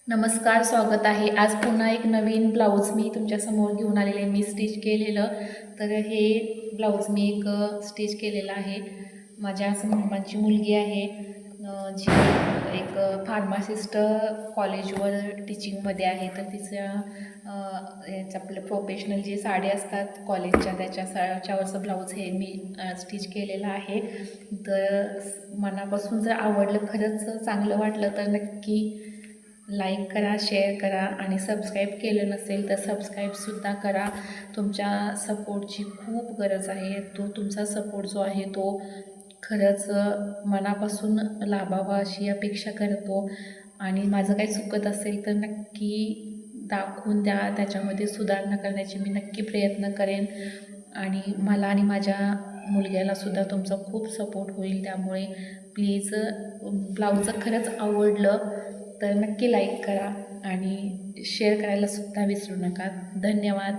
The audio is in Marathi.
नमस्कार, स्वागत आहे. आज पुन्हा एक नवीन ब्लाऊज मी तुमच्यासमोर घेऊन आलेले आहे. मी स्टिच केलेलं. तर हे ब्लाऊज मी स्टिच केलेलं आहे. माझ्या मामाची मुलगी आहे, जी एक फार्मासिस्ट कॉलेजवर टीचिंगमध्ये आहे. तर तिच्या याचं आपलं प्रोफेशनल जे साड्या असतात कॉलेजच्या त्याच्यावरचं ब्लाऊज हे मी स्टिच केलेलं आहे. तर मनापासून जर आवडलं, खरंच चांगलं वाटलं तर नक्की लाईक करा, शेअर करा आणि सबस्क्राईब केलं नसेल तर सबस्क्राईबसुद्धा करा. तुमच्या सपोर्टची खूप गरज आहे. तुमचा सपोर्ट जो आहे तो खरंच मनापासून लाभावा अशी अपेक्षा करतो. आणि माझं काही चुकत असेल तर नक्की दाखवून द्या. त्याच्यामध्ये सुधारणा करण्याची मी नक्की प्रयत्न करेन. आणि मला आणि माझ्या मुलग्यालासुद्धा तुमचा खूप सपोर्ट होईल. त्यामुळे प्लीज ब्लाऊज खरंच आवडलं तर नक्की लाईक करा आणि शेअर करायलासुद्धा विसरू नका. धन्यवाद.